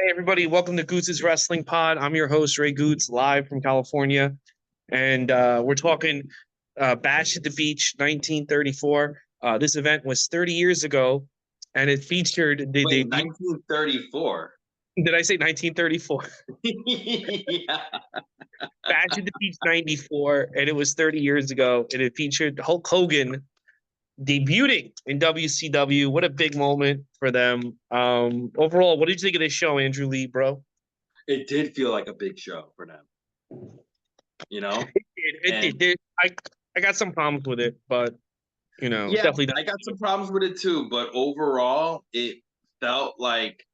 Hey everybody, welcome to Goots' Wrestling Pod. I'm your host, Ray Goots, live from California. And we're talking Bash at the Beach 1934. This event was 30 years ago, and it featured the Wait, debut. 1934. Did I say 1934? Yeah. Bash at the Beach 94, and it was 30 years ago, and it featured Hulk Hogan debuting in WCW. What a big moment for them. Overall, what did you think of this show, Andrew Lee, bro? It did feel like a big show for them, you know? It And did. I got some problems with it, but it yeah, definitely does. I got some problems with it too, but overall felt like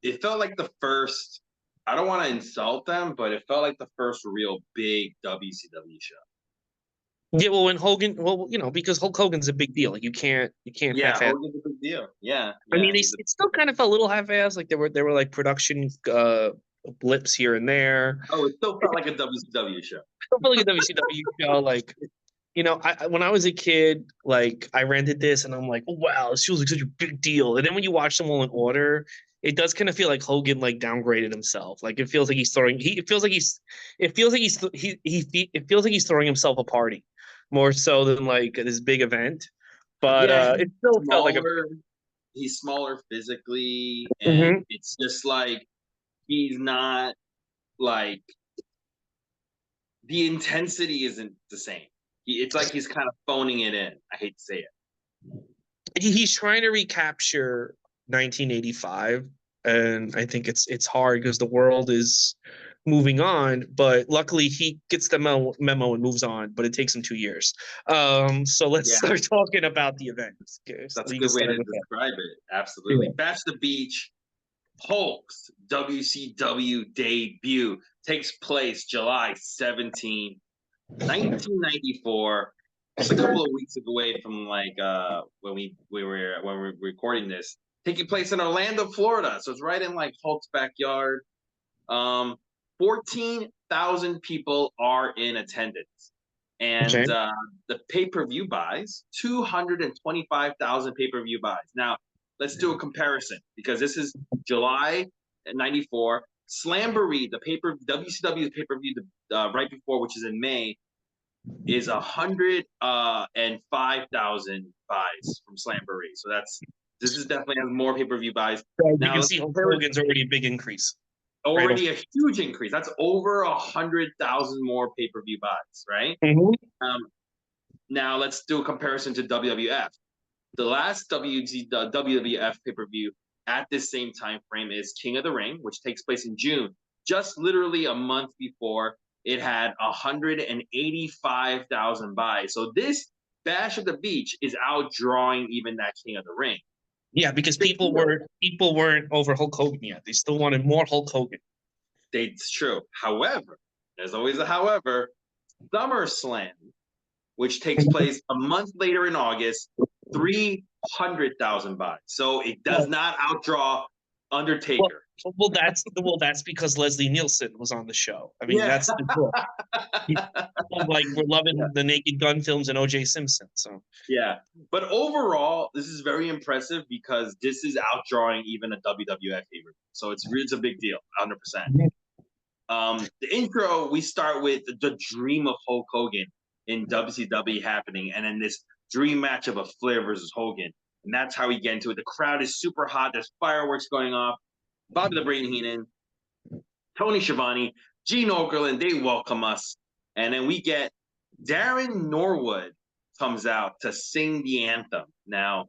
it felt like the first. I don't want to insult them, but it felt like the first real big WCW show. Yeah, well, when Hogan, because Hulk Hogan's a big deal. Like you can't Yeah, half-ass. Hogan's a big deal. Yeah, I mean, yeah. He's a it still kind of felt a little half-ass. Like there were like production blips here and there. Oh, it still felt like a WCW show. Still felt like a WCW show. Like when I was a kid, like I rented this and I'm like, oh, wow, this feels like such a big deal. And then when you watch someone in order, it does kind of feel like Hogan like downgraded himself. Like it feels like he's throwing. It feels like he's throwing himself a party more so than like this big event. But Yeah, it still felt like a. he's smaller physically, and Mhm. it's just like he's not like the intensity isn't the same. It's like he's kind of phoning it in. I hate to say it. He's trying to recapture 1985, and I think it's hard because the world is moving on. But luckily, he gets the memo and moves on. But it takes him 2 years. So let's Yeah, start talking about the event. Okay, so that's a you can good way start to with that. describe it. Absolutely. Yeah. Bash the Beach, Hulk's WCW debut takes place July 17th, 1994. Just a couple of weeks away from like when we were recording this, taking place in Orlando, Florida. So it's right in like Hulk's backyard. 14,000 people are in attendance, Okay. and the pay-per-view buys 225,000 pay-per-view buys. Now let's do a comparison because this is July '94. Slamboree, the paper WCW pay-per-view right before, which is in May, is 105,000 buys from Slamboree. So this is definitely has more pay-per-view buys. So you Now can let's see Hulk compare it. Hogan's already a big increase. Right. Already a huge increase. That's over 100,000 more pay-per-view buys, right? Mhm. Um, Now let's do a comparison to WWF. The last WWF pay-per-view at this same time frame is King of the Ring, which takes place in June. Just literally a month before, it had 185,000 buys. So this Bash at the Beach is outdrawing even that King of the Ring. Yeah, because Big deal. people weren't over Hulk Hogan yet. They still wanted more Hulk Hogan. It's true. However, there's always a however. SummerSlam, which takes place a month later in August, 300,000 buys. So it does not outdraw Well, Undertaker. well, that's because Leslie Nielsen was on the show. I mean, Yeah. that's the book. Like we're loving the Naked Gun films and O.J. Simpson. So Yeah. But overall, this is very impressive because this is outdrawing even a WWF favorite. So it's a big deal, 100%. The intro, we start with the dream of Hulk Hogan in WCW happening, and then this dream match of a Flair versus Hogan. And that's how we get into it. The crowd is super hot. There's fireworks going off. Bobby the Brain Heenan, Tony Schiavone, Gene Okerlund, they welcome us. And then we get Darren Norwood comes out to sing the anthem. Now,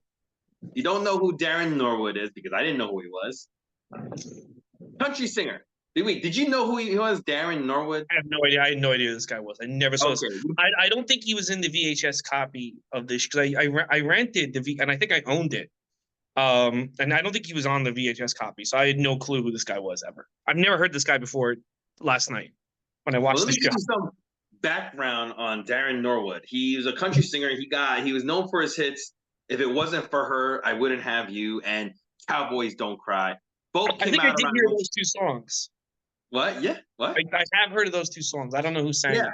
you don't know who Darren Norwood is because I didn't know who he was. Country singer. Wait, did you know who he was, Darren Norwood? I have no idea. I had no idea who this guy was. I never saw this. Okay. I don't think he was in the VHS copy of this because I rented and I think I owned it. And I don't think he was on the VHS copy, so I had no clue who this guy was ever. I've never heard this guy before last night when I watched Well, let the me give show. you some background on Darren Norwood. He was a country singer. He was known for his hits. If it wasn't for her, I wouldn't have you. And Cowboys Don't Cry. Both I came think I out did around. hear those two songs. What? Yeah. What? I have heard of those two songs. I don't know who sang Yeah. them.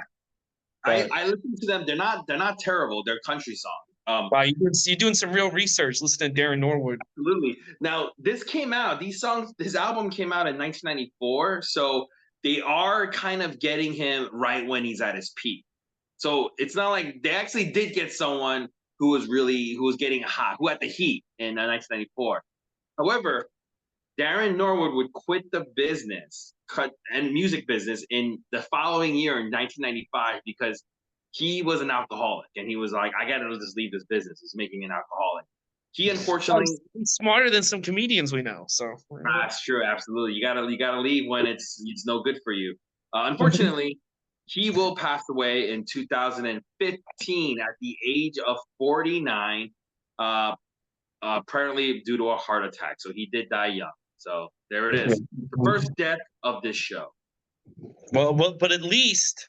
But I listened to them. They're not terrible. They're country songs. Wow, you're doing some real research. Listen to Darren Norwood. Absolutely. Now, this came out, this album came out in 1994. So they are kind of getting him right when he's at his peak. So it's not like they actually did get someone who was getting hot, who had the heat in 1994. However, Darren Norwood would quit the business, cut and music business in the following year in 1995 because he was an alcoholic and he was like, I gotta just leave this business. It's making an alcoholic. He unfortunately He's smarter than some comedians we know. So that's true, absolutely. You gotta leave when it's no good for you. Unfortunately, he will pass away in 2015 at the age of 49. Apparently due to a heart attack. So he did die young. So there it is. The first death of this show. Well, but at least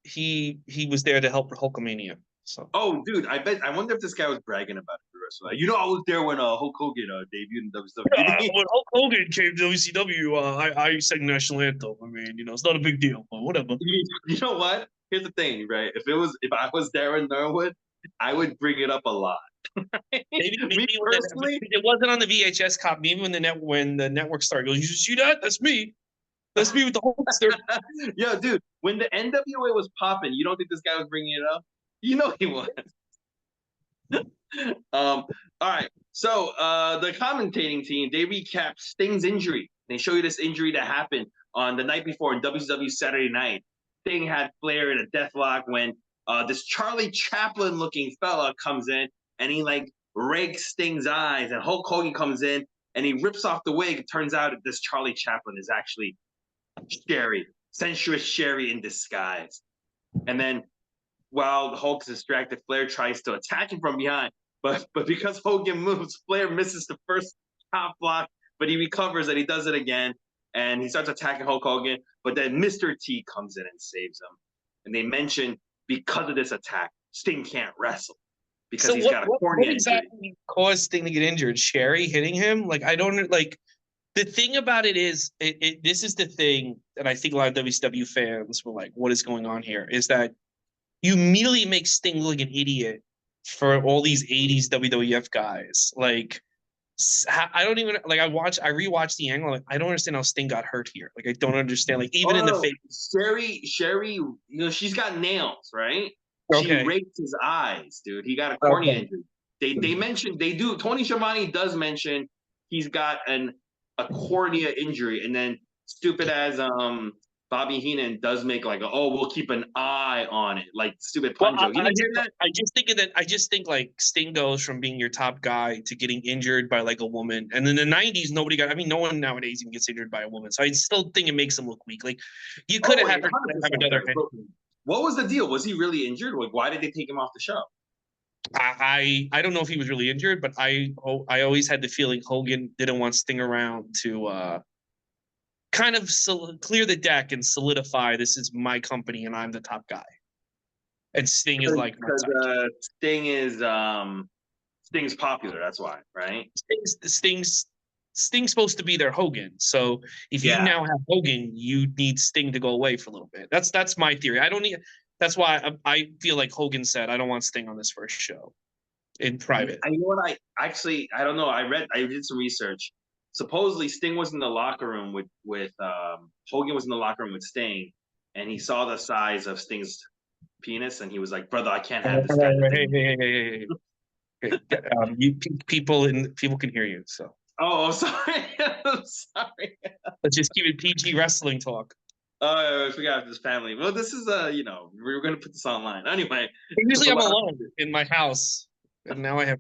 he was there to help Hulkamania. So Oh, dude, I wonder if this guy was bragging about it for the rest of it. You know, I was there when Hulk Hogan debuted in WWE. when Hulk Hogan came to WCW, I sang national anthem. I mean, it's not a big deal, but whatever. You know what? Here's the thing, right? If I was Darren Norwood, I would bring it up a lot. Maybe Me personally, it wasn't on the VHS copy. Maybe when the network started, goes, you see that? That's me. That's me with the Hulkster. Yo, dude, when the NWA was popping, you don't think this guy was bringing it up? You know he was. All right. So the commentating team, they recap Sting's injury. They show you this injury that happened on the night before in WCW Saturday Night. Sting had Flair in a deathlock when this Charlie Chaplin looking fella comes in and he like rakes Sting's eyes, and Hulk Hogan comes in and he rips off the wig. It turns out that this Charlie Chaplin is actually Sherry, sensuous Sherry in disguise. And then while the Hulk's distracted, Flair tries to attack him from behind. But because Hogan moves, Flair misses the first top block, but he recovers and he does it again. And he starts attacking Hulk Hogan. But then Mr. T comes in and saves him. And they mention because of this attack, Sting can't wrestle because he's got a cornea what exactly caused Sting to get injured? Sherry hitting him? Like, I don't like. The thing about it is, this is the thing that I think a lot of WCW fans were like, what is going on here? Is that you immediately make Sting look like an idiot for all these 80s WWF guys. Like, I don't even like. I rewatched the angle. Like, I don't understand how Sting got hurt here. Like, I don't understand. Like, even in the face, Sherry, she's got nails, right? Okay. She raked his eyes, dude. He got a cornea injury. They mentioned Tony Schiavone does mention he's got a cornea injury, and then stupid as Bobby Heenan does make like we'll keep an eye on it, like stupid pun joke. You didn't hear that? I just think like Sting goes from being your top guy to getting injured by like a woman, and in the '90s no one nowadays even gets injured by a woman. So I still think it makes him look weak. Like you could have another. What was the deal? Was he really injured? Like why did they take him off the show? I don't know if he was really injured, but I always had the feeling Hogan didn't want Sting around to kind of clear the deck and solidify this is my company and I'm the top guy. And Sting is like Sting's popular. That's why, right? Sting's supposed to be their Hogan. So if you now have Hogan, you need Sting to go away for a little bit. That's my theory. That's why I feel like Hogan said, I don't want Sting on this first show in private. You know what? I don't know. I did some research. Supposedly Sting was in the locker room with Hogan was in the locker room with Sting, and he saw the size of Sting's penis, and he was like, "Brother, I can't have this guy." Hey. People can hear you. So. Oh, I'm sorry. I'm sorry. Let's just keep it PG wrestling talk. Oh, I forgot this family. Well, this is we're gonna put this online anyway. Usually I'm alone in my house, and now I have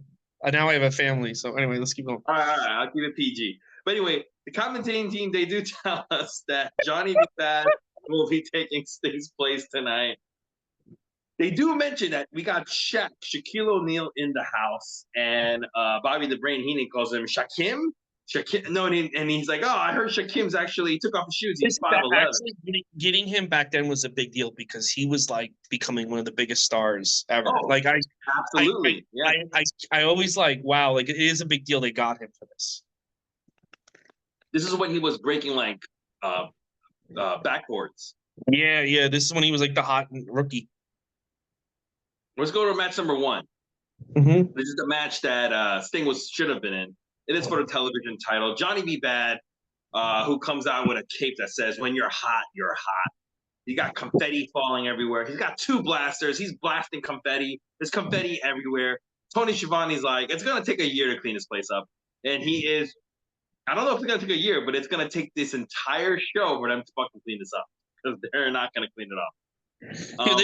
a family. So anyway, let's keep going. All right, I'll keep it PG. But anyway, the commentating team, they do tell us that Johnny McBad will be taking Sting's place tonight. They do mention that we got Shaquille O'Neal in the house, and Bobby the Brain Heenan calls him Shaquem. No, and he's like, I heard Shakim's actually took off his shoes. He's 5'11". Actually, getting him back then was a big deal because he was like becoming one of the biggest stars ever. Absolutely. I always like, wow, like it is a big deal they got him for this. This is when he was breaking like backboards. Yeah. This is when he was like the hot rookie. Let's go to match number 1. Mm-hmm. This is the match that Sting should have been in. It is for the television title. Johnny B. Bad, who comes out with a cape that says, "When you're hot, you're hot." He got confetti falling everywhere. He's got 2 blasters. He's blasting confetti. There's confetti everywhere. Tony Schiavone's like, it's going to take a year to clean this place up. And he is, I don't know if it's going to take a year, but it's going to take this entire show for them to fucking clean this up. Because they're not going to clean it up.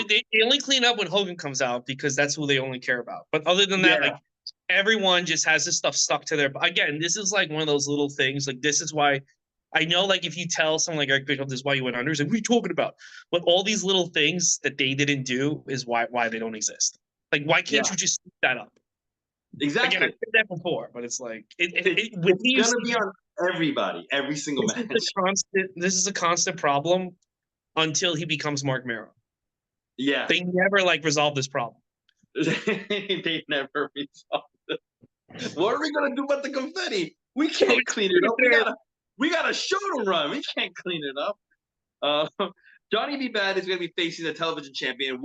They only clean up when Hogan comes out because that's who they only care about. But other than that, like everyone just has this stuff stuck to their. Again, this is like one of those little things. Like this is why I know. Like if you tell someone like Eric Bischoff, this is why you went under. He's like, what are you talking about? But all these little things that they didn't do is why they don't exist. Like why can't you just speak that up? Exactly. Again, I said that before, but it's like it's gonna be on everybody, every single match. This is a constant problem until he becomes Mark Mero. Yeah. They never like resolve this problem. They never resolve it. What are we gonna do about the confetti? We can't clean it up. We got a show to run. We can't clean it up. Johnny B. Bad is gonna be facing the television champion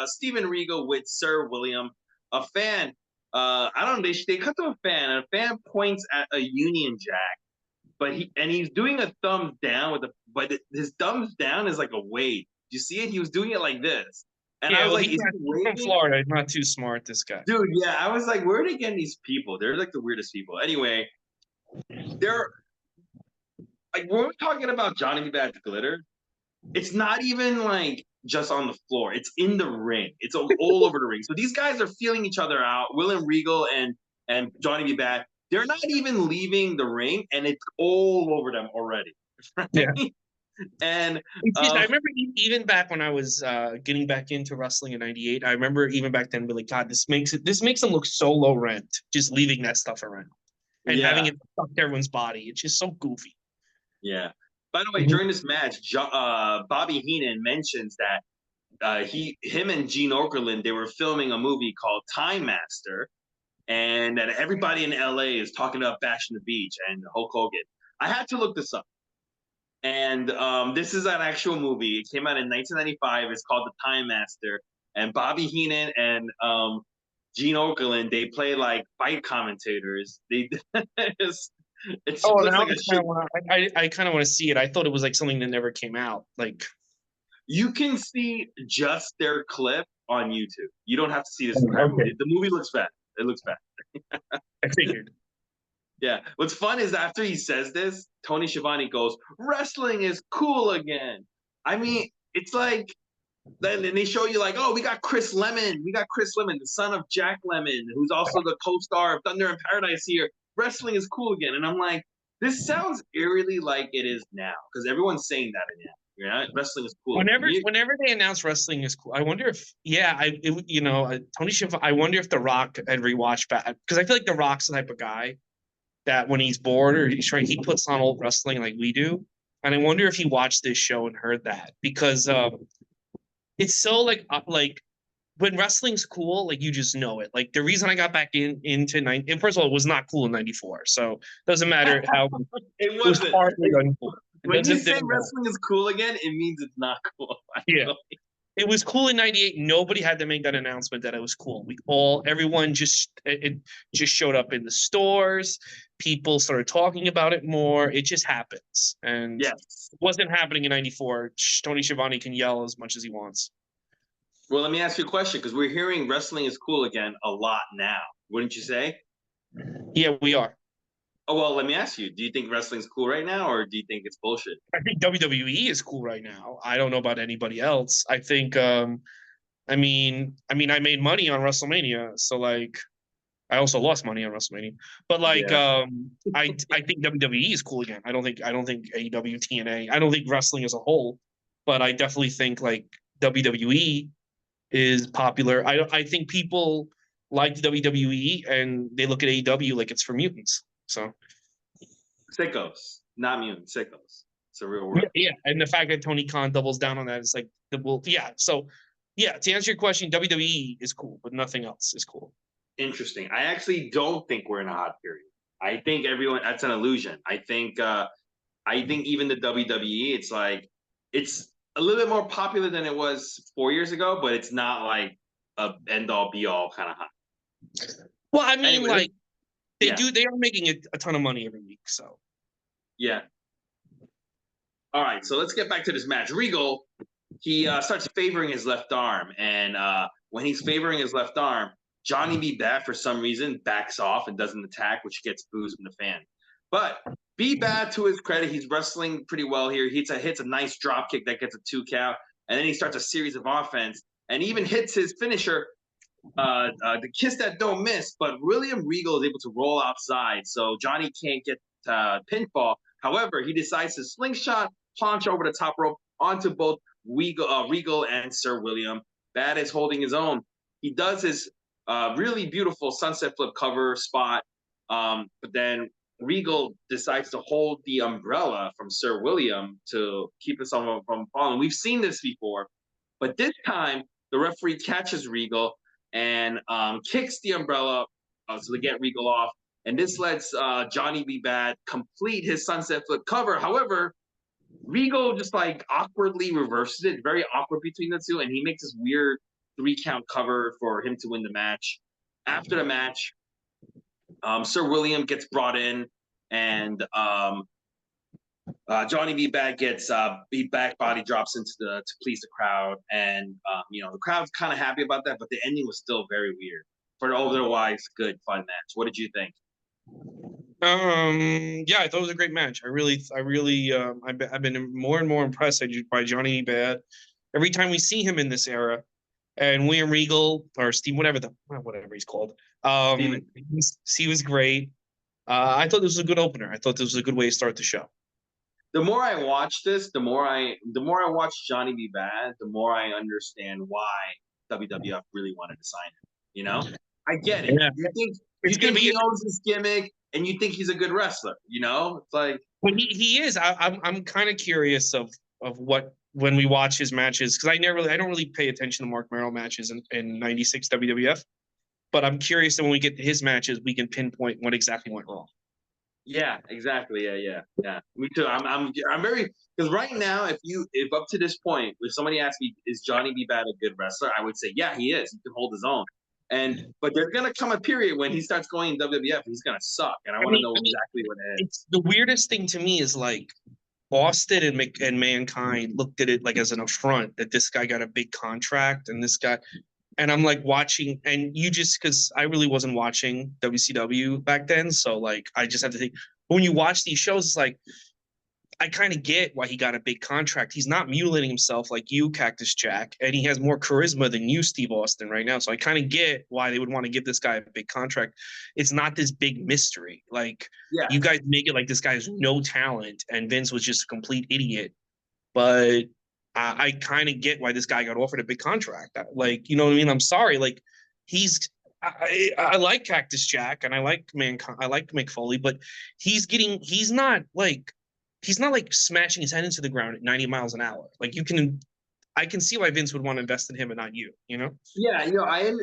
Steven Regal with Sir William. A fan, I don't know. They cut to a fan, and a fan points at a Union Jack, but he's doing a thumbs down but his thumbs down is like a wave. You see it? He was doing it like this. And I was like, he's from Florida. He's not too smart, this guy. Dude, yeah. I was like, where are they getting these people? They're like the weirdest people. Anyway, they're like, when we're talking about Johnny B. Bad's glitter, it's not even like just on the floor. It's in the ring. It's all over the ring. So these guys are feeling each other out. William Regal and Johnny B. Bad, they're not even leaving the ring, and it's all over them already. Right? Yeah. And I remember even back when I was getting back into wrestling in '98. I remember even back then, being like, God, this makes them look so low rent, just leaving that stuff around and having it stuck to everyone's body. It's just so goofy. Yeah. By the way, during this match, Bobby Heenan mentions that him and Gene Okerlund, they were filming a movie called Time Master, and that everybody in LA is talking about Bash on the Beach and Hulk Hogan. I had to look this up. And this is an actual movie. It came out in 1995. It's called The Time Master. And Bobby Heenan and Gene Okerlund, they play like fight commentators. I kind of want to see it. I thought it was like something that never came out. Like you can see just their clip on YouTube. You don't have to see this entire movie. The movie looks bad. It looks bad. I figured. Yeah. What's fun is after he says this, Tony Schiavone goes, "Wrestling is cool again." I mean, it's like, then they show you like, oh, we got Chris Lemon. We got Chris Lemon, the son of Jack Lemmon, who's also the co-star of Thunder in Paradise here. Wrestling is cool again. And I'm like, this sounds eerily like it is now, because everyone's saying that in now. Yeah, wrestling is cool. Whenever they announce wrestling is cool, I wonder if Tony Schiavone. I wonder if The Rock had rewatched back, because I feel like The Rock's the type of guy that when he's bored or he's he puts on old wrestling like we do. And I wonder if he watched this show and heard that, because it's so like when wrestling's cool, like you just know it. Like the reason I got back into and first of all, it was not cool in '94, so it doesn't matter how it wasn't. Uncool. When you say wrestling is cool again, it means it's not cool. Yeah. It was cool in '98. Nobody had to make that announcement that it was cool. Everyone just showed up in the stores. People started talking about it more. It just happens. And it wasn't happening in '94. Tony Schiavone can yell as much as he wants. Well, let me ask you a question, because we're hearing wrestling is cool again a lot now. Wouldn't you say? Yeah, we are. Oh, well, let me ask you, do you think wrestling's cool right now, or do you think it's bullshit? I think WWE is cool right now. I don't know about anybody else. I think, I mean, I made money on WrestleMania, so like, I also lost money on WrestleMania. But like, I think WWE is cool again. I don't think AEW, TNA. I don't think wrestling as a whole, but I definitely think like WWE is popular. I think people like WWE and they look at AEW like it's for mutants. So sickos, not mutants, sickos. It's a real word. Yeah, and the fact that Tony Khan doubles down on that is like So to answer your question, WWE is cool, but nothing else is cool. Interesting. I actually don't think we're in a hot period. I think that's an illusion. I think even the WWE, it's a little bit more popular than it was 4 years ago, but it's not like a end all be all kind of high. Well, I mean, Anyway, like they yeah, do. They are making a ton of money every week. So yeah. All right, so let's get back to this match. Regal, he starts favoring his left arm, and when he's favoring his left arm, Johnny B. Bad for some reason backs off and doesn't attack, which gets boos from the fan. But B. Bad, to his credit, he's wrestling pretty well here. He hits a nice drop kick that gets a 2 count, and then he starts a series of offense and even hits his finisher, the kiss that don't miss. But William Regal is able to roll outside, so Johnny can't get pinfall. However, he decides to slingshot, punch over the top rope onto both Regal and Sir William. Bad is holding his own. He does his really beautiful sunset flip cover spot, but then Regal decides to hold the umbrella from Sir William to keep us from falling. We've seen this before, but this time the referee catches Regal and kicks the umbrella so they get Regal off. And this lets Johnny B. Bad complete his sunset flip cover. However, Regal just like awkwardly reverses it, very awkward between the two, and he makes this weird 3 count cover for him to win the match. After the match, Sir William gets brought in, and Johnny B. Bad gets beat back, body drops into to please the crowd, and the crowd's kind of happy about that, but the ending was still very weird. For an otherwise good, fun match. What did you think? yeah, I thought it was a great match. I've been more and more impressed by Johnny Bad every time we see him in this era. And William Regal or Steve, whatever he's called, he was great. I thought this was a good opener. I thought this was a good way to start the show. The more I watch this, the more I watch Johnny B. Bad, the more I understand why WWF really wanted to sign him. You know, I get it. Yeah. You think he knows his gimmick, and you think he's a good wrestler. You know, it's like well, he is. I'm kind of curious of what when we watch his matches, because I don't really pay attention to Mark Merrill matches in '96 WWF, but I'm curious that when we get to his matches, we can pinpoint what exactly went wrong. Yeah, exactly. Yeah. Me too. I'm very, because right now, if up to this point, if somebody asks me, is Johnny B. Bad a good wrestler? I would say, yeah, he is. He can hold his own. But there's gonna come a period when he starts going in WWF, he's gonna suck, and I want to know exactly what it is. It's the weirdest thing to me is like Austin and Mankind looked at it like as an affront that this guy got a big contract and this guy, and I'm like watching, and you just because I really wasn't watching WCW back then, so like I just had to think. When you watch these shows, it's like I kind of get why he got a big contract. He's not mutilating himself like you, Cactus Jack, and he has more charisma than you, Steve Austin, right now. So I kind of get why they would want to give this guy a big contract. It's not this big mystery. Like you guys make it like this guy has no talent and Vince was just a complete idiot. But I kind of get why this guy got offered a big contract. Like, you know what I mean? I'm sorry. Like I like Cactus Jack and I like Mankind. I like Mick Foley, but he's not like smashing his head into the ground at 90 miles an hour. Like I can see why Vince would want to invest in him and not you, you know? Yeah, I am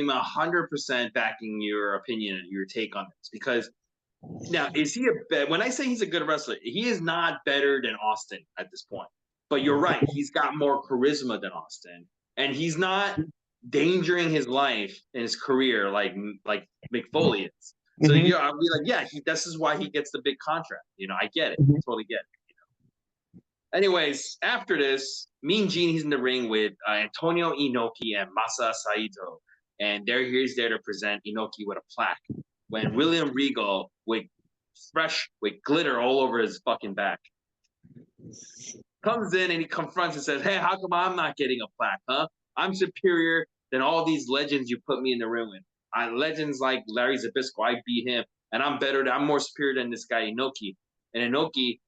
100% backing your opinion and your take on this, because now is he when I say he's a good wrestler, he is not better than Austin at this point. But you're right, he's got more charisma than Austin, and he's not endangering his life and his career like Mick Foley is. So I'll be like, yeah, this is why he gets the big contract. I get it. I totally get it. Anyways, after this, Mean Gene, he's in the ring with Antonio Inoki and Masa Saito. And he's there to present Inoki with a plaque. When William Regal, with glitter all over his fucking back, comes in and he confronts and says, hey, how come I'm not getting a plaque, huh? I'm superior than all these legends you put me in the ring with. Legends like Larry Zbyszko, I beat him, and I'm more superior than this guy Inoki. And Inoki,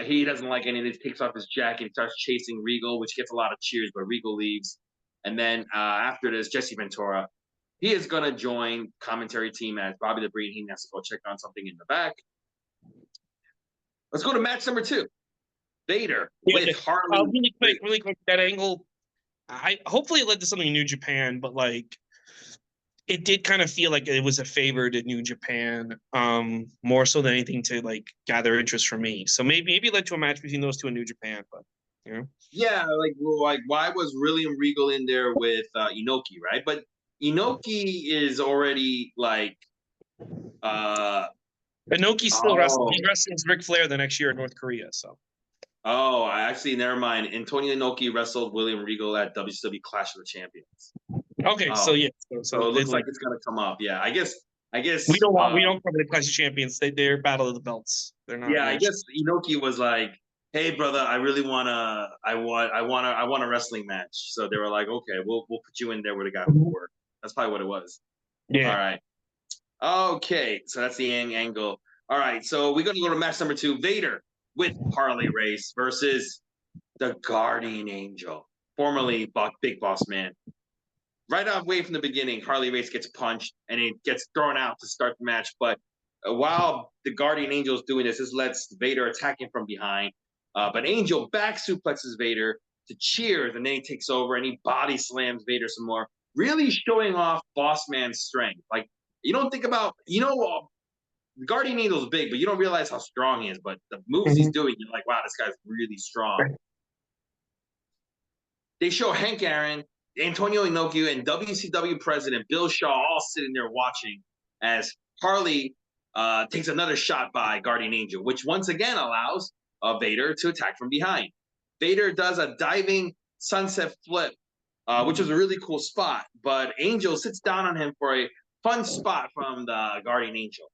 he doesn't like any of this. Takes off his jacket, he starts chasing Regal, which gets a lot of cheers, but Regal leaves. And then after this, Jesse Ventura, he is gonna join commentary team as Bobby the Brain. He has to go check on something in the back. Let's go to match number 2. Vader with Harley. Really quick, that angle. Hopefully it led to something in New Japan, but like it did kind of feel like it was a favor to New Japan, more so than anything to like gather interest from me. So maybe it led to a match between those two in New Japan. But You know? Yeah, like why was William Regal in there with Inoki, right? But Inoki is already like uh Inoki's still wrestling. oh He wrestles Ric Flair the next year in North Korea. So oh I actually never mind. Antonio Inoki wrestled William Regal at WCW Clash of the Champions. okay, so Oh, yeah, so so it looks it's like it's gonna come up. Yeah, I we guess don't want we don't cover the Clash of Champions. They're Battle of the Belts. They're not yeah, I real. guess Inoki was like, "Hey, brother, I really I want a wrestling match." So they were like, "Okay, we'll put you in there with a guy who Mhm. work." That's probably what it was. All Yeah. right. Okay, so that's the angle. All right, so we're gonna go to match number 2: Vader with Harley Race versus the Guardian Angel, formerly Big Boss Man. Right off way from the beginning, Harley Race gets punched and it gets thrown out to start the match. But while the Guardian Angel is doing this, this lets Vader attack him from behind. But Angel back suplexes Vader to cheers, and then he takes over and he body slams Vader some more, really showing off Boss Man's strength. Like you don't think about, the Guardian Angel's big, but you don't realize how strong he is. But the moves he's Mhm. doing, you're like, wow, this guy's really strong. They show Hank Aaron, Antonio Inoki, and WCW president Bill Shaw all sitting there watching as Harley takes another shot by Guardian Angel, which once again allows Vader to attack from behind. Vader does a diving sunset flip, which is a really cool spot, but Angel sits down on him for a fun spot from the Guardian Angel.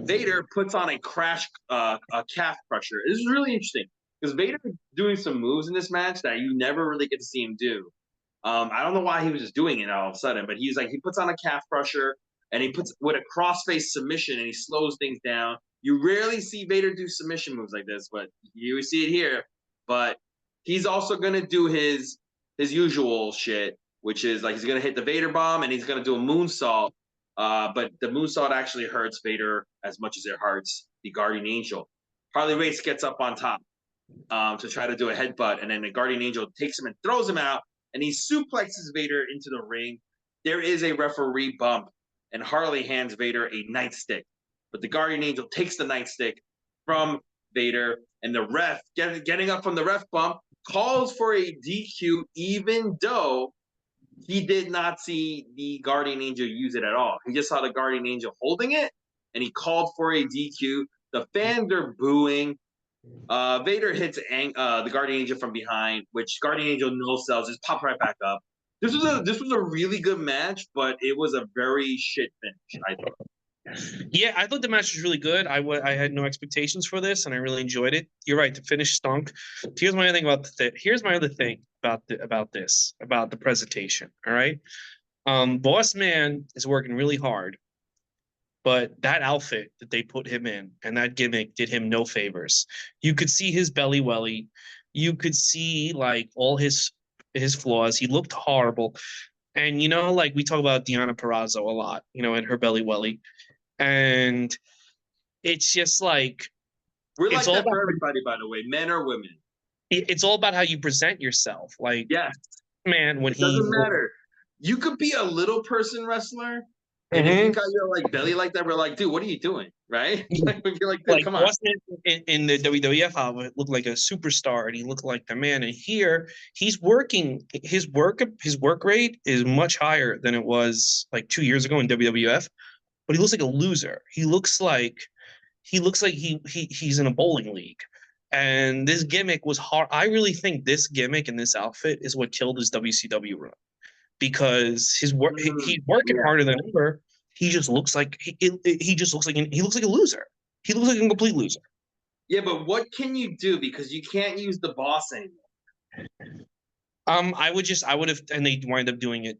Vader puts on a calf crusher. This is really interesting because Vader doing some moves in this match that you never really get to see him do. I don't know why he was just doing it all of a sudden, but he puts on a calf crusher and he puts with a crossface submission and he slows things down. You rarely see Vader do submission moves like this, but you see it here. But he's also gonna do his usual shit, which is like he's gonna hit the Vader bomb and he's gonna do a moonsault. But the moonsault actually hurts Vader as much as it hurts the Guardian Angel. Harley Race gets up on top to try to do a headbutt, and then the Guardian Angel takes him and throws him out, and he suplexes Vader into the ring. There is a referee bump, and Harley hands Vader a nightstick, but the Guardian Angel takes the nightstick from Vader, and the ref, getting up from the ref bump, calls for a DQ, even though he did not see the Guardian Angel use it at all. He just saw the Guardian Angel holding it, and he called for a DQ. The fans are booing. Vader hits the Guardian Angel from behind, which Guardian Angel no sells, just pop right back up. This was a really good match, but it was a very shit finish, I thought. Yeah, I thought the match was really good. I had no expectations for this, and I really enjoyed it. You're right, the finish stunk. Here's my other thing about here's my other thing about this about the presentation. All right, Boss Man is working really hard, but that outfit that they put him in and that gimmick did him no favors. You could see his belly welly. You could see like all his flaws. He looked horrible. And like we talk about Deanna Perrazzo a lot, and her belly welly. And it's just like We're it's like all that about for everybody, by the way, men or women. it's all about how you present yourself. Like, Yes, man, when it doesn't he matter. You could be a little person wrestler, and if you Mhm. got your like belly like that, we're like, dude, what are you doing, right? Like, you're like, dude, Like come on. Boston in the WWF looked like a superstar and he looked like the man. And here he's working his work rate is much higher than it was like 2 years ago in WWF, but he looks like a loser. He looks like he's in a bowling league. And this gimmick was hard. I really think this gimmick and this outfit is what killed his WCW run because he's working Yeah, harder than ever. He just looks like he just looks like he looks like a loser. He looks like a complete loser. yeah, but what can you do because you can't use the boss anymore? I would have, and they wind up doing it,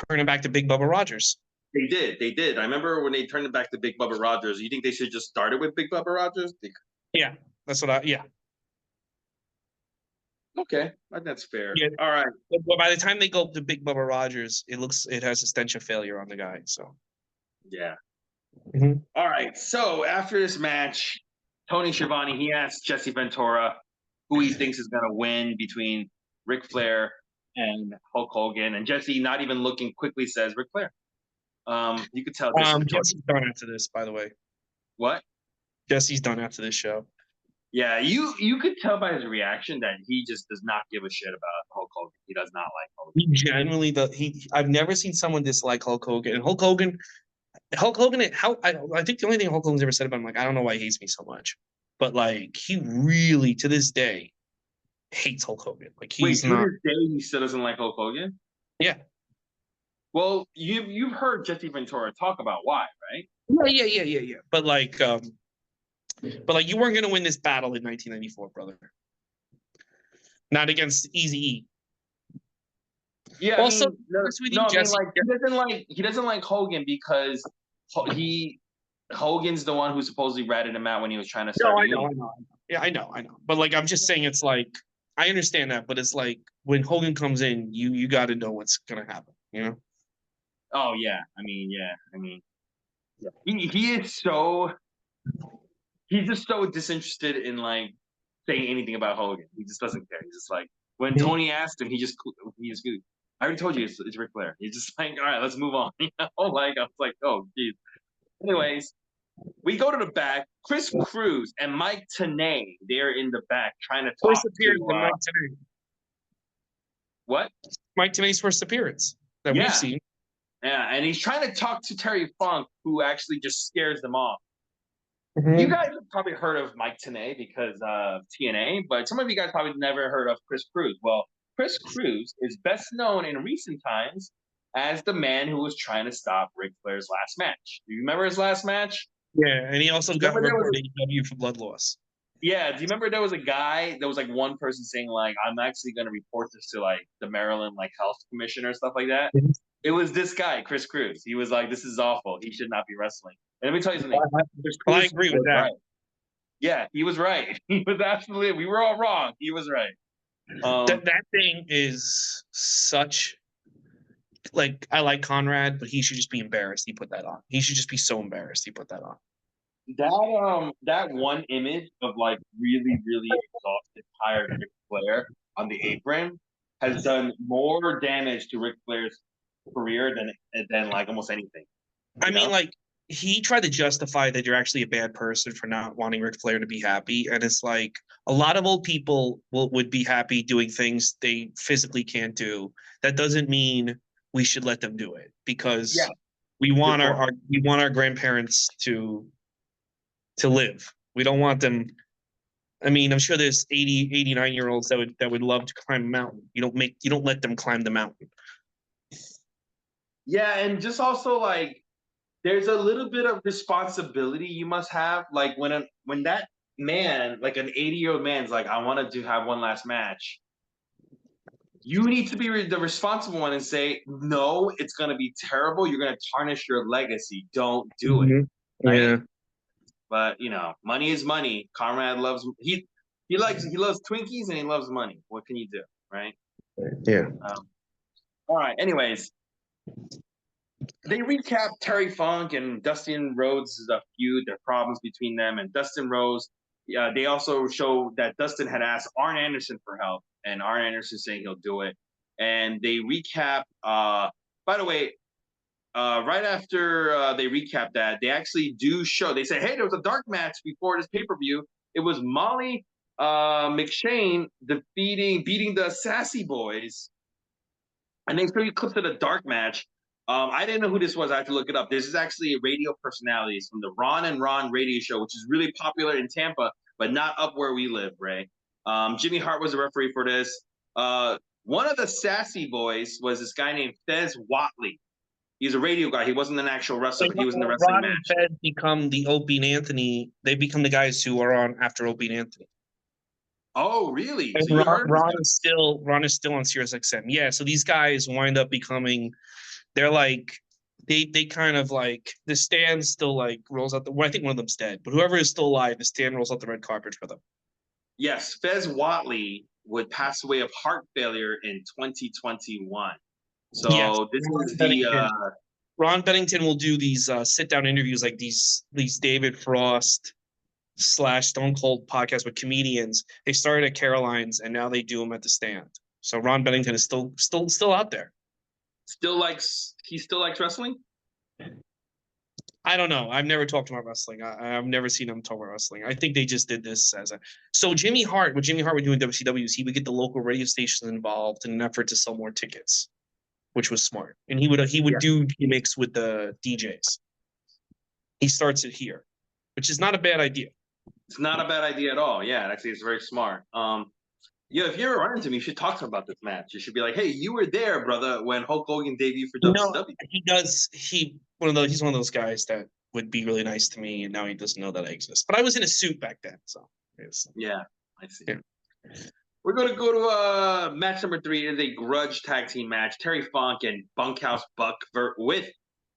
turning back to Big Bubba Rogers. They did. I remember when they turned it back to Big Bubba Rogers. You think they should just started with Big Bubba Rogers? Yeah, that's what I. Yeah, Okay, that's fair. yeah. All right. But by the time they go to Big Bubba Rogers, it has a stench of failure on the guy. So. Yeah. Mhm. All right. So after this match, Tony Schiavone he asks Jesse Ventura who he thinks is going to win between Ric Flair and Hulk Hogan, and Jesse, not even looking, quickly says Ric Flair. You could tell Jesse Ventura. Jesse's done after this, by the way. What? Jesse's done after this show. Yeah, you could tell by his reaction that he just does not give a shit about Hulk Hogan. He does not like Hulk He genuinely does. I've never seen someone dislike Hulk Hogan. And Hulk Hogan. I think the only thing Hulk Hogan's ever said about him, like, I don't know why he hates me so much, but like he really to this day hates Hulk Hogan. Like Wait, he's to not. this day he still doesn't like Hulk Hogan? Yeah. Well, you've heard Jesse Ventura talk about why, right? Yeah. But you weren't gonna win this battle in 1994, brother. Not against Easy E. Yeah, I Also, mean, no, honest with you, no, I mean Jesse. like he doesn't like Hogan because he Hogan's the one who supposedly ratted him out when he was trying to No, start a I know, union. I know, I know. Yeah, I know. But like, I'm just saying, it's like I understand that, but it's like when Hogan comes in, you got to know what's gonna happen. You know? Oh yeah, I mean, yeah. He is so he's just so disinterested in like saying anything about Hogan. He just doesn't care. He's just like when Tony asked him, he just I already told you it's Ric Flair. He's just like, all right, let's move on. You know, like I was like, oh geez. Anyways, we go to the back. Chris Cruz and Mike Tenay, they're in the back trying to talk First appearance to in Mike Tenay. what? Mike Tenay's first appearance that we've Yeah, seen. yeah, and he's trying to talk to Terry Funk, who actually just scares them off. You Mm-hmm. guys have probably heard of Mike Tenay because of TNA, but some of you guys probably never heard of Chris Cruz. Well, Chris Cruz is best known in recent times as the man who was trying to stop Ric Flair's last match. Do you remember his last match? Yeah, and he also Do you got remember there was reported AEW for blood loss. Yeah, do you remember there was a guy, there was like one person saying like, I'm actually going to report this to like the Maryland like health commissioner, stuff like that. Mhm. It was this guy, Chris Cruz. He was like, this is awful. He should not be wrestling. And let me tell you something. Chris Well, I Cruz agree with was that. right. Yeah, he was right. He was absolutely, we were all wrong. He was right. That thing is such like I like Conrad, but he should just be embarrassed he put that on. He should just be so embarrassed he put that on. That one image of like really, really exhausted, tired Ric Flair on the apron has done more damage to Ric Flair's career than like almost anything. I You mean, know? like he tried to justify that you're actually a bad person for not wanting Ric Flair to be happy, and it's like a lot of old people would be happy doing things they physically can't do. That doesn't mean we should let them do it because Yeah. we Good want point. our grandparents to live. We don't want them. I mean, I'm sure there's 80, 89-year-olds that would love to climb a mountain. You don't let them climb the mountain. Yeah, and just also like there's a little bit of responsibility you must have. Like when that man, like an 80-year-old man's like, I wanted to have one last match. You need to be the responsible one and say, no, it's going to be terrible. You're going to tarnish your legacy. Don't do it. Right. Yeah. But you know, money is money. Conrad loves he loves Twinkies and he loves money. What can you do, right? Yeah. All right. Anyways, they recap Terry Funk and Dustin Rhodes' feud, their problems between them, and Dustin Rhodes. They also show that Dustin had asked Arn Anderson for help, and Arn Anderson saying he'll do it. And they recap. By the way, right after they recap that, they actually do show. They say, "Hey, there was a dark match before this pay-per-view. It was Molly McShane beating the Sassy Boys." And they show you clips of the dark match. I didn't know who this was. I had to look it up. This is actually a radio personalities from the Ron and Ron radio show, which is really popular in Tampa, but not up where we live, Ray. Jimmy Hart was a referee for this. One of the Sassy Boys was this guy named Fez Watley. He's a radio guy. He wasn't an actual wrestler, but he was in the wrestling Ron and match. Fed become the Opie and Anthony. They become the guys who are on after Opie and Anthony. Oh, really? And So you heard of this guy? Ron is still on SiriusXM. Yeah, so these guys wind up becoming. They're like they kind of like the stand still like rolls out the. Well, I think one of them's dead, but whoever is still alive, the stand rolls out the red carpet for them. Yes, Fez Watley would pass away of heart failure in 2021. Yes, So this is the Ron Bennington will do these sit down interviews like these David Frost / Stone Cold podcast with comedians. They started at Caroline's and now they do them at the stand. So Ron Bennington is still out there. he still likes wrestling. I don't know. I've never talked about wrestling. I've never seen them talk about wrestling. I think they just did this as a. So Jimmy Hart, what Jimmy Hart would do in WCW is he would get the local radio stations involved in an effort to sell more tickets, which was smart. And he would Yeah. do gimmicks with the DJs. He starts it here, which is not a bad idea. It's not a bad idea at all. Yeah, actually, it's very smart. Yeah, if you ever run into me, you should talk to him about this match. You should be like, "Hey, you were there, brother, when Hulk Hogan debuted for WCW." He does. He's one of those guys that would be really nice to me, and now he doesn't know that I exist. But I was in a suit back then, so Yeah, I see. Yeah. We're going to go to match number 3. It is a grudge tag team match. Terry Funk and Bunkhouse Buck with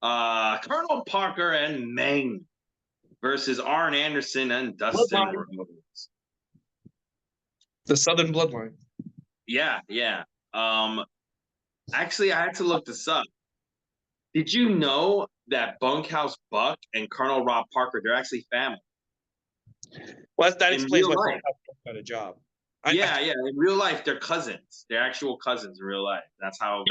Colonel Parker and Meng versus Arn Anderson and Dustin Rhodes. The Southern Bloodline. Yeah. Actually, I had to look this up. Did you know that Bunkhouse Buck and Colonel Rob Parker, they're actually family? Well, that explains why Bunkhouse Buck got a job. Yeah. In real life, they're cousins. They're actual cousins in real life. That's why.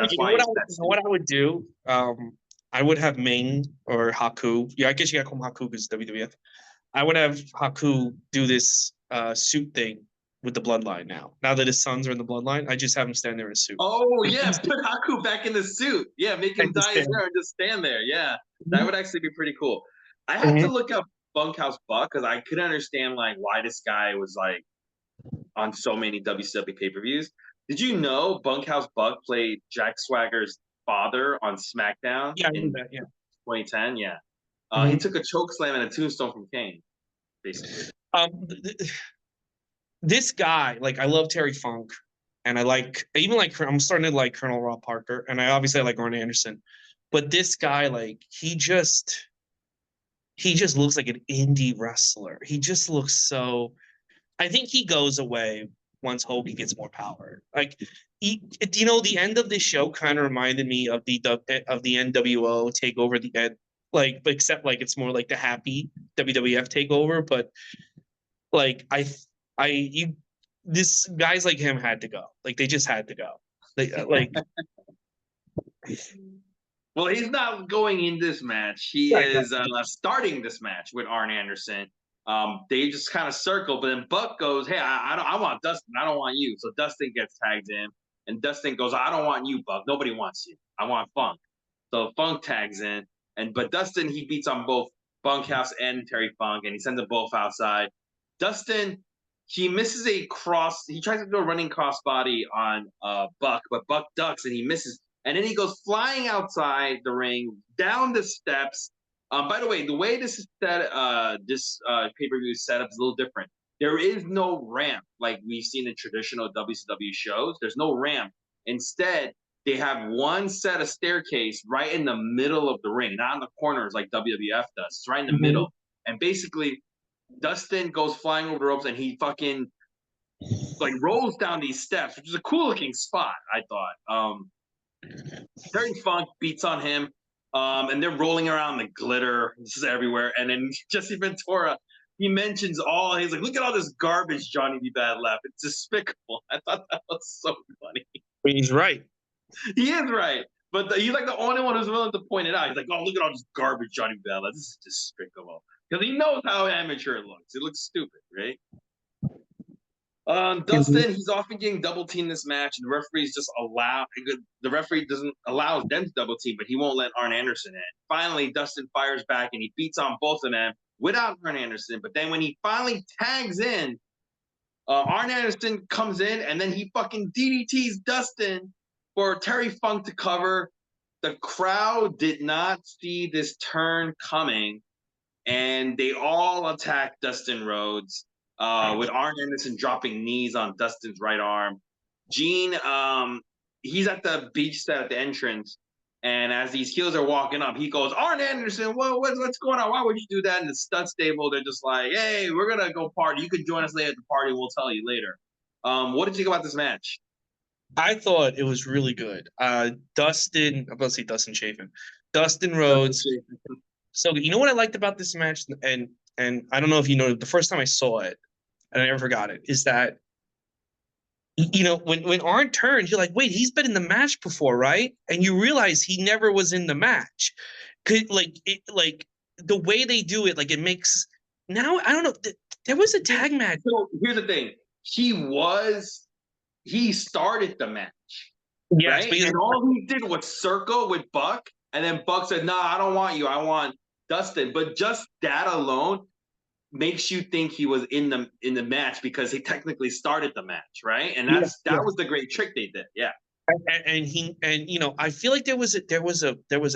What I would do, I would have Ming or Haku. Yeah, I guess you got to call him Haku because WWF. I would have Haku do this suit thing with the bloodline now. Now that his sons are in the bloodline, I just have him stand there in a suit. Oh, yeah. Put Haku back in the suit. Yeah, make him dye his hair and just stand there. Yeah, that would actually be pretty cool. I had to look up Bunkhouse Buck because I couldn't understand why this guy was on so many WCW pay-per-views. Did you know Bunkhouse Buck played Jack Swagger's father on SmackDown in 2010? Yeah. He took a choke slam and a tombstone from Kane, basically. This guy, I love Terry Funk, and I'm starting to like Colonel Rob Parker, and I obviously like Arn Anderson, but this guy, he just looks like an indie wrestler. He just looks so. I think he goes away once Hogan gets more power. The end of this show kind of reminded me of the NWO takeover. The end, except it's more like the happy WWF takeover, but this guys like him had to go. They just had to go. Well, he's not going in this match. He is starting this match with Arn Anderson. They just kind of circle, but then Buck goes, "Hey, I want Dustin. I don't want you." So Dustin gets tagged in, and Dustin goes, "I don't want you, Buck. Nobody wants you. I want Funk." So Funk tags in, but Dustin, he beats on both Bunkhouse and Terry Funk, and he sends them both outside. Dustin, he misses a cross. He tries to do a running crossbody on Buck, but Buck ducks and he misses. And then he goes flying outside the ring, down the steps. By the way this is set, this pay-per-view setup is a little different. There is no ramp like we've seen in traditional WCW shows. There's no ramp. Instead, they have one set of staircase right in the middle of the ring, not in the corners like WWF does. It's right in the middle. And basically, Dustin goes flying over the ropes and he fucking rolls down these steps, which is a cool looking spot, I thought. Terry Funk beats on him, and they're rolling around the glitter. This is everywhere. And then Jesse Ventura, he mentions he's like, "Look at all this garbage Johnny B. Bad left. It's despicable." I thought that was so funny. He's right. He is right. But he's the only one who's willing to point it out. He's like, "Oh, look at all this garbage Johnny B. Bad left. This is despicable." Because he knows how amateur it looks. It looks stupid, right? Dustin, he's often getting double teamed this match, and the referee doesn't allow them to double team, but he won't let Arn Anderson in. Finally, Dustin fires back and he beats on both of them without Arn Anderson. But then when he finally tags in, Arn Anderson comes in and then he fucking DDTs Dustin for Terry Funk to cover. The crowd did not see this turn coming, and they all attack Dustin Rhodes. With Arn Anderson dropping knees on Dustin's right arm. Gene, he's at the beach set at the entrance, and as these heels are walking up, he goes, "Arn Anderson, what's going on? Why would you do that?" In the stud stable, they're just like, "Hey, we're gonna go party. You can join us later at the party. We'll tell you later." What did you think about this match? I thought it was really good. Dustin, I'm about to say Dustin Chafin. Dustin Rhodes. So you know what I liked about this match, and I don't know if you know, the first time I saw it, and I never forgot it, is that when Arn turned, you're like, wait, he's been in the match before, right? And you realize he never was in the match. the way they do it, like it makes now I don't know. There was a tag match. So here's the thing: he started the match, Yes, right? And all he did was circle with Buck, and then Buck said, "Nah, I don't want you. I want Dustin." But just that alone makes you think he was in the match because he technically started the match, right? And that was the great trick they did. Yeah. And you know, I feel like there was a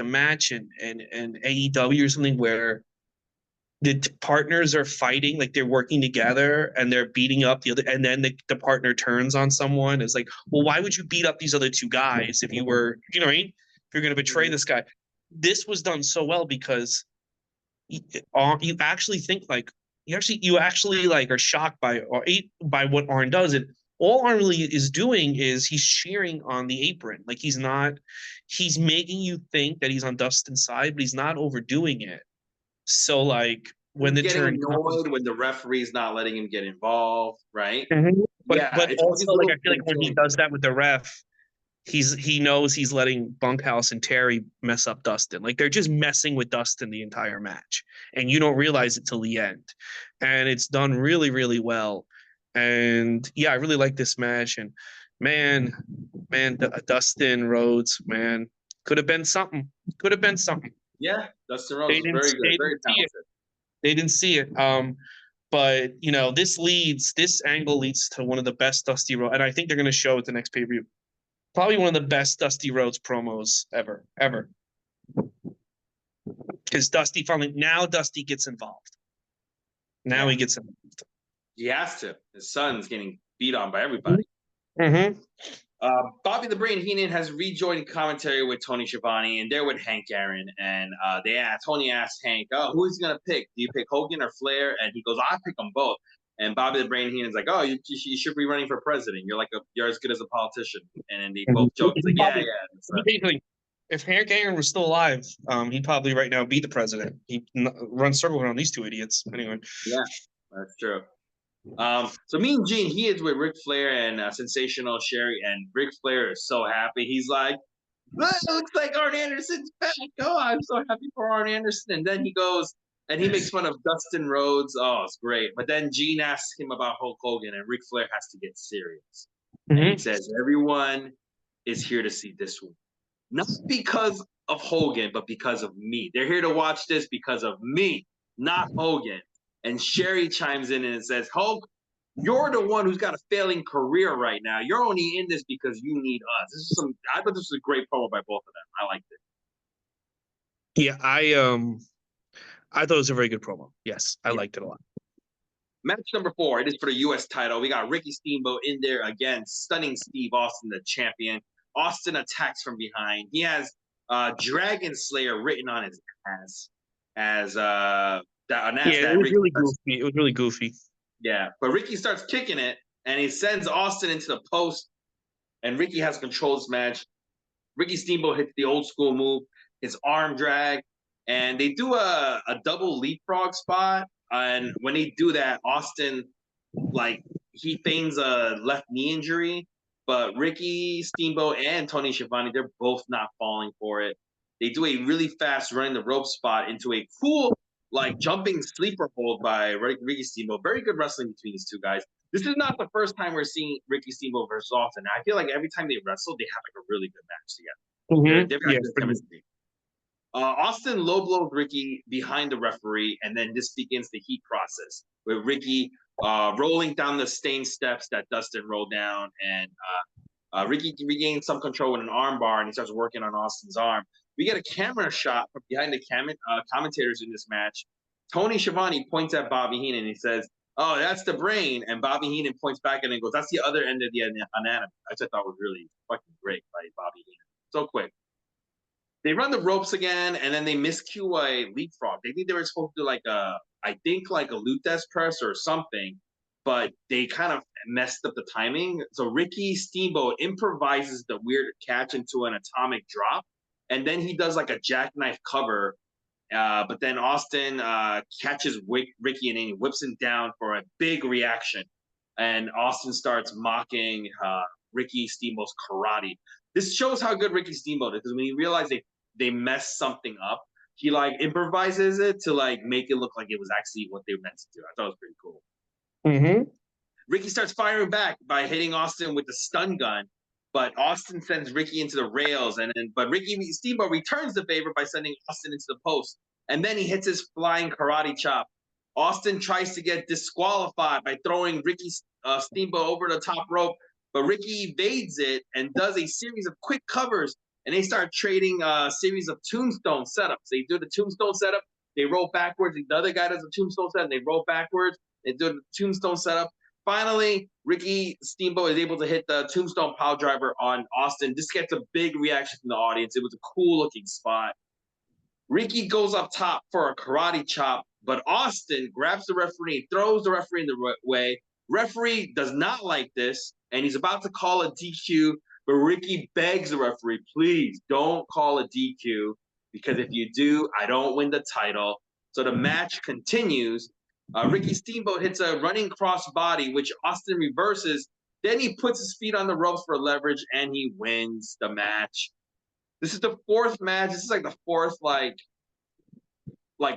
match in AEW or something where the partners are fighting, like they're working together and they're beating up the other, and then the partner turns on someone. It's like, well, why would you beat up these other two guys if you were, you know what I mean? If you're going to betray this guy. This was done so well because you actually think like you actually like are shocked by what Arn does. It all Arn really is doing is he's cheering on the apron. Like he's making you think that he's on Dustin's side, but he's not overdoing it. So like when the getting turn annoyed when the referee's not letting him get involved, right? but also like I feel like when he does that with the ref, he knows he's letting Bunkhouse and Terry mess up Dustin. Like they're just messing with Dustin the entire match, and you don't realize it till the end. And it's done really, really well. And yeah, I really like this match. And man, Dustin Rhodes, man, could have been something. Could have been something. Yeah, Dustin Rhodes is very good, very talented. They didn't see it. But you know, this angle leads to one of the best Dusty Rhodes, and I think they're going to show at the next pay per view. Probably one of the best Dusty Rhodes promos ever. Because Dusty gets involved. Now he gets involved. He has to. His son's getting beat on by everybody. Mm-hmm. Bobby the Brain Heenan has rejoined commentary with Tony Schiavone, and they're with Hank Aaron. And Tony asked Hank, "Oh, who's he gonna pick? Do you pick Hogan or Flair?" And he goes, "I pick them both." And Bobby the Brain Heenan's like, "Oh, you should be running for president. You're as good as a politician." And then they both joke. He's like, "Yeah." Basically, if Hank Aaron was still alive, he'd probably right now be the president. He'd run circles around these two idiots. Anyway. Yeah, that's true. So Mean Gene, he is with Ric Flair and Sensational Sherry, and Ric Flair is so happy. He's like, "It looks like Arn Anderson's back. Oh, I'm so happy for Arn Anderson." And then he goes and he makes fun of Dustin Rhodes. Oh, it's great. But then Gene asks him about Hulk Hogan, and Ric Flair has to get serious. And he says, "Everyone is here to see this one. Not because of Hogan, but because of me. They're here to watch this because of me, not Hogan." And Sherry chimes in and says, "Hulk, you're the one who's got a failing career right now. You're only in this because you need us." I thought this was a great promo by both of them. I liked it. Yeah, I thought it was a very good promo. Yes, I liked it a lot. Match number 4, it is for the U.S. title. We got Ricky Steamboat in there again, stunning Steve Austin, the champion. Austin attacks from behind. He has Dragon Slayer written on his ass as it was really goofy. It was really goofy. Yeah, but Ricky starts kicking it, and he sends Austin into the post, and Ricky has control this match. Ricky Steamboat hits the old school move, his arm drag, and they do a double leapfrog spot. And when they do that, Austin, like, he feigns a left knee injury, but Ricky Steamboat and Tony Schiavone, they're both not falling for it. They do a really fast running the rope spot into a cool, like, jumping sleeper hold by Ricky Steamboat. Very good wrestling between these two guys. This is not the first time we're seeing Ricky Steamboat versus Austin. I feel like every time they wrestle, they have like a really good match together. They've got good chemistry. Austin low blows Ricky behind the referee, and then this begins the heat process with Ricky rolling down the stained steps that Dustin rolled down, and Ricky regains some control with an arm bar, and he starts working on Austin's arm. We get a camera shot from behind the commentators in this match. Tony Schiavone points at Bobby Heenan, and he says, "Oh, that's the brain." And Bobby Heenan points back and goes, "That's the other end of the anatomy," which I thought was really fucking great by Bobby Heenan. So quick. They run the ropes again, and then they miscue a leapfrog. They think they were supposed to do like a Lutez press or something, but they kind of messed up the timing. So Ricky Steamboat improvises the weird catch into an atomic drop, and then he does like a jackknife cover. But then Austin catches Ricky and he whips him down for a big reaction. And Austin starts mocking Ricky Steamboat's karate. This shows how good Ricky Steamboat is, because when he realized they messed something up, he like improvises it to like make it look like it was actually what they meant to do. I thought it was pretty cool. Mm-hmm. Ricky starts firing back by hitting Austin with the stun gun, but Austin sends Ricky into the rails, but Ricky Steamboat returns the favor by sending Austin into the post, and then he hits his flying karate chop. Austin tries to get disqualified by throwing Ricky Steamboat over the top rope, but Ricky evades it and does a series of quick covers, and they start trading a series of tombstone setups. They do the tombstone setup, they roll backwards. The other guy does a tombstone setup, and they roll backwards. They do the tombstone setup. Finally, Ricky Steamboat is able to hit the tombstone pile driver on Austin. This gets a big reaction from the audience. It was a cool looking spot. Ricky goes up top for a karate chop, but Austin grabs the referee, throws the referee in the way. Referee does not like this, and he's about to call a DQ, but Ricky begs the referee, please don't call a DQ, because if you do, I don't win the title. So the match continues. Ricky Steamboat hits a running cross body, which Austin reverses. Then he puts his feet on the ropes for leverage, and he wins the match. This is the fourth match. This is like the fourth, like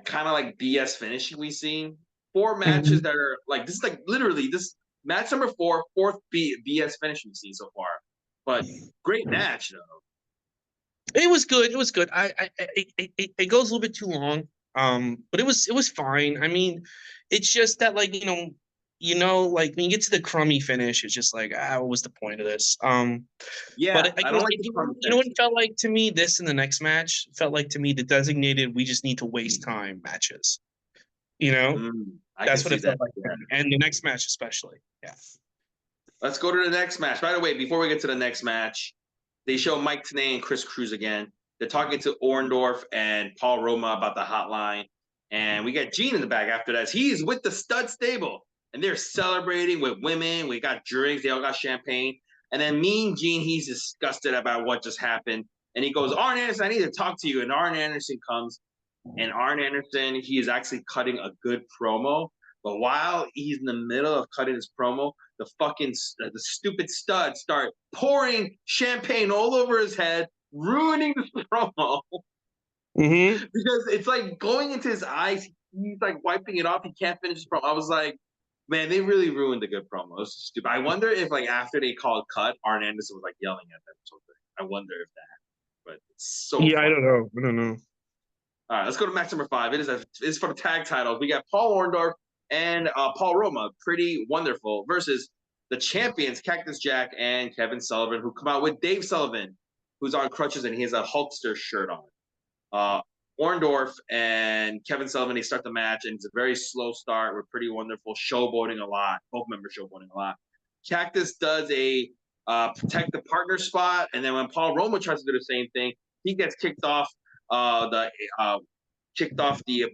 kind of like BS finishing we've seen. Four matches that are like, this is like literally this match number fourth BS finishing we've seen so far. But great match though. It was good. It was good. It goes a little bit too long. But it was fine. I mean, it's just that like, like when you get to the crummy finish, it's just like, what was the point of this? Yeah, but I don't like you know what it felt like to me? This in the next match felt like to me the designated we just need to waste time matches. That's what it felt like. Yeah. And the next match especially. Yeah. Let's go to the next match. By the way, before we get to the next match, they show Mike Tenay and Chris Cruz again. They're talking to Orndorff and Paul Roma about the hotline. And we get Gene in the back after that. He's with the stud stable. And they're celebrating with women. We got drinks. They all got champagne. And then Mean Gene, he's disgusted about what just happened. And he goes, Arn Anderson, I need to talk to you. And Arn Anderson comes. And Arn Anderson, he is actually cutting a good promo. But while he's in the middle of cutting his promo, the stupid studs start pouring champagne all over his head, ruining the promo. Because it's like going into his eyes. He's like wiping it off. He can't finish his promo. I was like, man, they really ruined the good promo. It was stupid. I wonder if like after they called cut, Arn Anderson was like yelling at them or something. I wonder if that. But it's so yeah, funny. I don't know. All right, let's go to match number 5. It's for the tag titles. We got Paul Orndorff and Paul Roma, Pretty Wonderful, versus the champions, Cactus Jack and Kevin Sullivan, who come out with Dave Sullivan, who's on crutches, and he has a Hulkster shirt on. Orndorff and Kevin Sullivan, they start the match, and it's a very slow start. We're Pretty Wonderful, showboating a lot. Both members showboating a lot. Cactus does a protect the partner spot, and then when Paul Roma tries to do the same thing, he gets kicked off the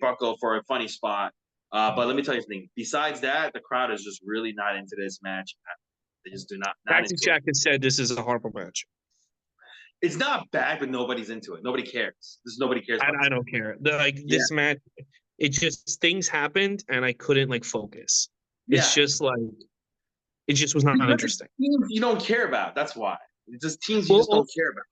buckle for a funny spot. But let me tell you something. Besides that, the crowd is just really not into this match. They just do not. Cactus Jack has said this is a horrible match. It's not bad, but nobody's into it. Nobody cares. Nobody cares. I don't care. This match, it just things happened and I couldn't like focus. It's just like it just was not interesting. Teams you don't care about. That's why. It's just teams you just don't care about.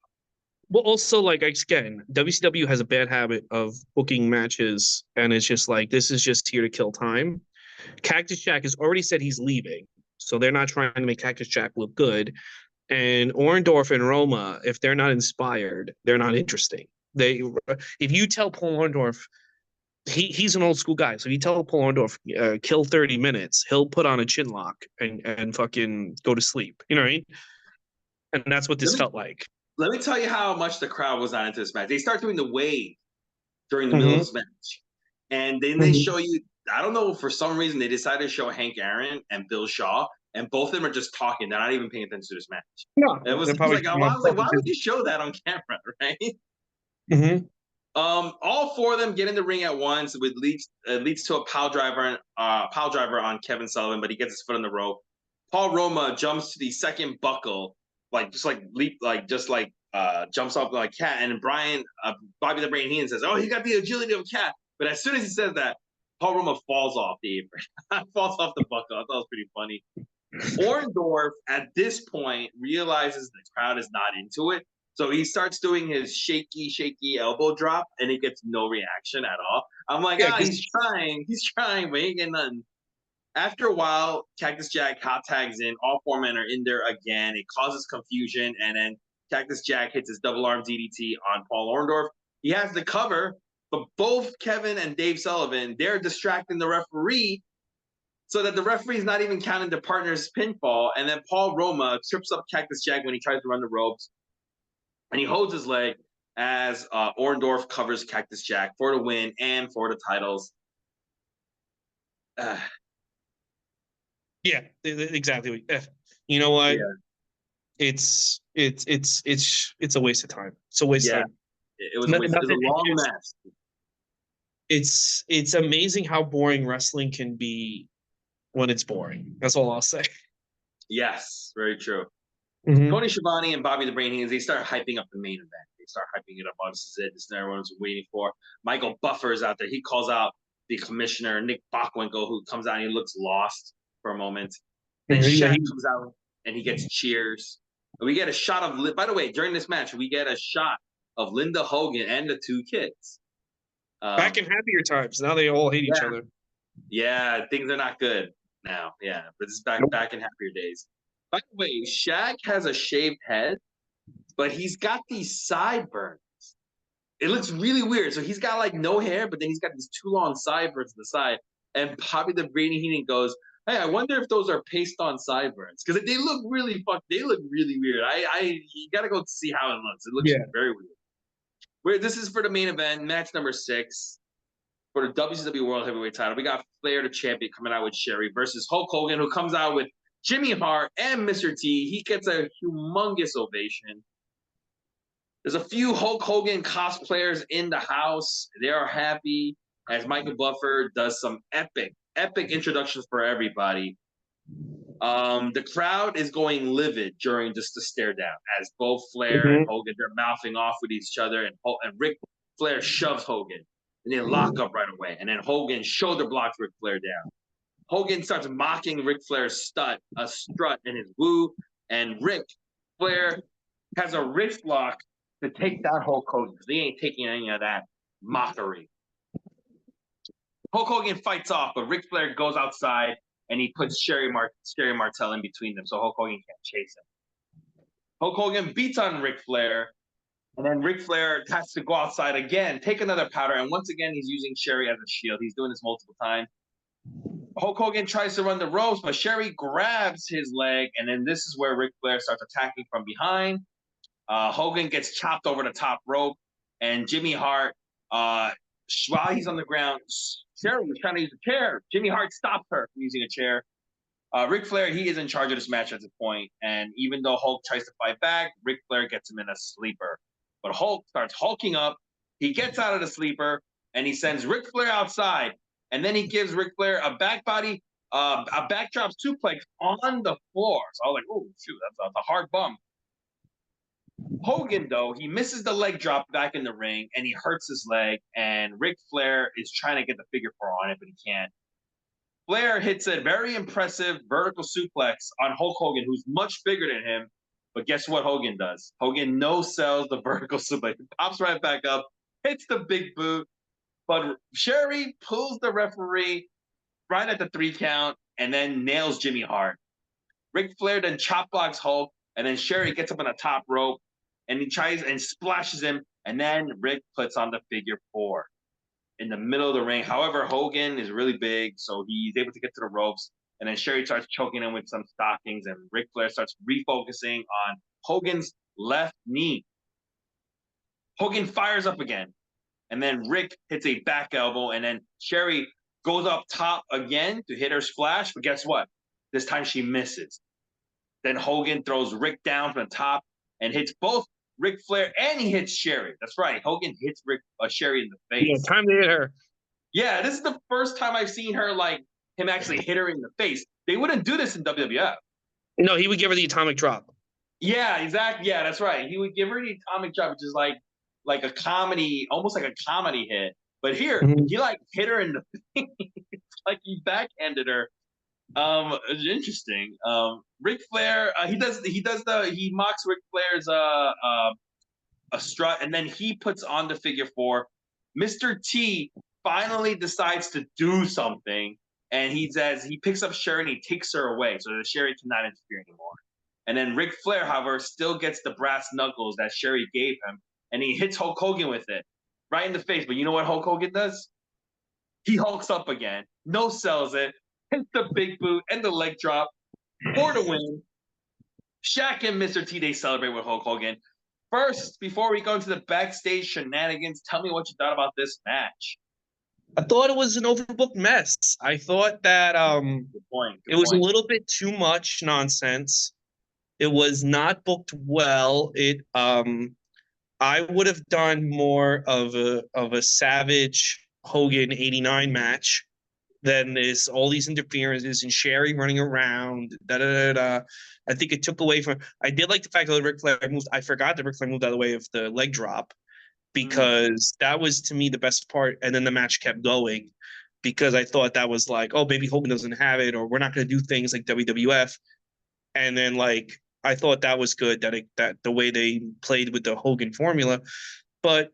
Well, also, like, again, WCW has a bad habit of booking matches, and it's just like, this is just here to kill time. Cactus Jack has already said he's leaving, so they're not trying to make Cactus Jack look good. And Orndorff and Roma, if they're not inspired, they're not interesting. If you tell Paul Orndorff, he's an old school guy, so if you tell Paul Orndorff, kill 30 minutes, he'll put on a chin lock and fucking go to sleep. You know what I mean? And that's what this felt like. Let me tell you how much the crowd was not into this match. They start doing the wave during the middle of this match. And then they show you, I don't know, for some reason, they decided to show Hank Aaron and Bill Shaw, and both of them are just talking. They're not even paying attention to this match. No, it was like, why would you show that on camera, right? All four of them get in the ring at once, which leads to a pile driver on Kevin Sullivan, but he gets his foot on the rope. Paul Roma jumps to the second buckle, jumps off like a cat, and Bobby the Brain Heenan says, "Oh, he got the agility of a cat." But as soon as he says that, Paul Roma falls off the apron, falls off the buckle. I thought it was pretty funny. Orndorff at this point realizes the crowd is not into it, So he starts doing his shaky elbow drop, and he gets no reaction at all. I'm like, Yeah, he's trying, but he ain't getting nothing. After a while, Cactus Jack hot tags in. All 4 men are in there again. It causes confusion, and then Cactus Jack hits his double arm DDT on Paul Orndorff. He has the cover, but both Kevin and Dave Sullivan, they're distracting the referee so that the referee's not even counting the partner's pinfall. And then Paul Roma trips up Cactus Jack when he tries to run the ropes, and he holds his leg as Orndorff covers Cactus Jack for the win and for the titles. Yeah, exactly. You know what? Yeah. It's a waste of time. It's a waste of time. It was a long match. It's amazing how boring wrestling can be when it's boring. That's all I'll say. Yes, very true. Mm-hmm. Tony Schiavone and Bobby the Brain Heenan, they start hyping up the main event. They start hyping it up. Oh, this is it. This is what everyone's waiting for. Michael Buffer is out there. He calls out the commissioner, Nick Bockwinkel, who comes out and he looks lost for a moment. Then Shaq comes out and he gets cheers. And we get a shot of, by the way, during this match, we get a shot of Linda Hogan and the 2 kids. Back in happier times. Now they all hate each other. Yeah, things are not good now. Yeah, but this is back in happier days. By the way, Shaq has a shaved head, but he's got these sideburns. It looks really weird. So he's got like no hair, but then he's got these 2 long sideburns to the side. And Bobby the Brainy Heenan goes, "Hey, I wonder if those are paste-on sideburns because they look really They look really weird. You gotta go see how it looks. It looks very weird. This is for the main event, match number 6 for the WCW World Heavyweight Title. We got Flair, the champion, coming out with Sherry versus Hulk Hogan, who comes out with Jimmy Hart and Mr. T. He gets a humongous ovation. There's a few Hulk Hogan cosplayers in the house. They are happy as Michael Buffer does some epic introductions for everybody. The crowd is going livid during just the stare down as both Flair and Hogan, they're mouthing off with each other, and Ric Flair shoves Hogan, and they lock up right away. And then Hogan shoulder blocks Ric Flair down. Hogan starts mocking Ric Flair's a strut in his woo, and Ric Flair has a wrist lock to take that Hulk Hogan because he ain't taking any of that mockery. Hulk Hogan fights off, but Ric Flair goes outside and he puts Sherry Martel in between them so Hulk Hogan can't chase him. Hulk Hogan beats on Ric Flair, and then Ric Flair has to go outside again, take another powder, and once again he's using Sherry as a shield. He's doing this multiple times. Hulk Hogan tries to run the ropes, but Sherry grabs his leg, and then this is where Ric Flair starts attacking from behind. Hogan gets chopped over the top rope, and Jimmy Hart, while he's on the ground, Sherry was trying to use a chair. Jimmy Hart stopped her from using a chair. Ric Flair, he is in charge of this match at this point, and even though Hulk tries to fight back, Ric Flair gets him in a sleeper. But Hulk starts hulking up. He gets out of the sleeper, and he sends Ric Flair outside, and then he gives Ric Flair a backdrop suplex on the floor. So I was like, oh, shoot, that's a hard bump. Hogan, though, he misses the leg drop back in the ring, and he hurts his leg, and Ric Flair is trying to get the figure 4 on it, but he can't. Flair hits a very impressive vertical suplex on Hulk Hogan, who's much bigger than him, but guess what Hogan does? Hogan no-sells the vertical suplex. He pops right back up, hits the big boot, but Sherry pulls the referee right at the 3 count, and then nails Jimmy Hart. Ric Flair then chop blocks Hulk, and then Sherry gets up on the top rope, and he tries and splashes him, and then Rick puts on the figure 4 in the middle of the ring. However, Hogan is really big, so he's able to get to the ropes, and then Sherry starts choking him with some stockings, and Ric Flair starts refocusing on Hogan's left knee. Hogan fires up again, and then Rick hits a back elbow, and then Sherry goes up top again to hit her splash, but guess what? This time she misses. Then Hogan throws Rick down from the top and hits both Ric Flair, and he hits Sherry. That's right. Hogan hits Sherry in the face. Yeah, time to hit her. Yeah, this is the first time I've seen him actually hit her in the face. They wouldn't do this in WWF. No, he would give her the atomic drop. Yeah, exactly. Yeah, that's right. He would give her the atomic drop, which is like a comedy, almost like a comedy hit. But here, he hit her in the face. Like he backhanded her. It's interesting. Ric Flair, he mocks Ric Flair's a strut, and then he puts on the figure four. Mr. T finally decides to do something, and he says he picks up Sherry and he takes her away, so that Sherry cannot interfere anymore. And then Ric Flair, however, still gets the brass knuckles that Sherry gave him, and he hits Hulk Hogan with it right in the face. But you know what Hulk Hogan does? He hulks up again, no sells it, hits the big boot and the leg drop for the win. Shaq and Mr. T, they celebrate with Hulk Hogan. First, before we go into the backstage shenanigans, tell me what you thought about this match. I thought it was an overbooked mess. I thought that Good point. it was a little bit too much nonsense. It was not booked well. I would have done more of a Savage Hogan 89 match than this all these interferences and Sherry running around. Da, da, da, da. I think it took away from. I did like the fact that Ric Flair moved. I forgot that Ric Flair moved out of the way of the leg drop because that was to me the best part. And then the match kept going because I thought that was like, oh, maybe Hogan doesn't have it, or we're not going to do things like WWF. And then like I thought that was good that the way they played with the Hogan formula, but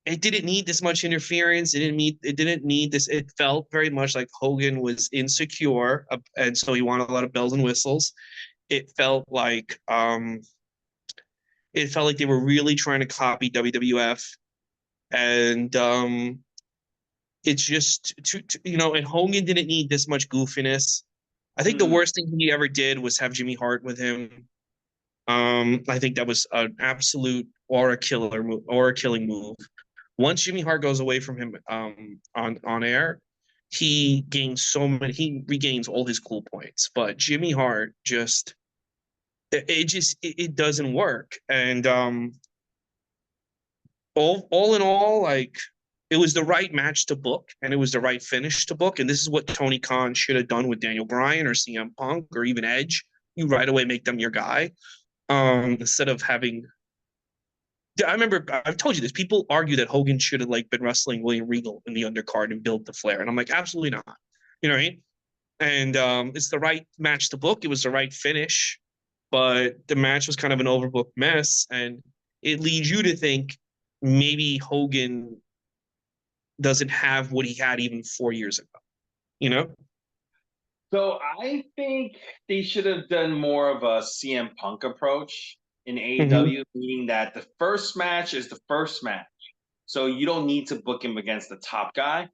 it didn't need this much interference. It didn't need this. It felt very much like Hogan was insecure, and so he wanted a lot of bells and whistles. It felt like they were really trying to copy WWF, and it's just and Hogan didn't need this much goofiness. I think the worst thing he ever did was have Jimmy Hart with him. I think that was an absolute aura killing move. Once Jimmy Hart goes away from him on air, he regains all his cool points. But Jimmy Hart it doesn't work. And all in all, like it was the right match to book and it was the right finish to book. And this is what Tony Khan should have done with Daniel Bryan or CM Punk or even Edge. You right away make them your guy. Instead of having I remember I've told you this. People argue that Hogan should have like been wrestling William Regal in the undercard and built the flair, and I'm like, absolutely not. You know what I mean? And it's the right match to book. It was the right finish, but the match was kind of an overbooked mess, and it leads you to think maybe Hogan doesn't have what he had even 4 years ago. You know? So I think they should have done more of a CM Punk approach in AEW, meaning that the first match is the first match. So you don't need to book him against the top guy.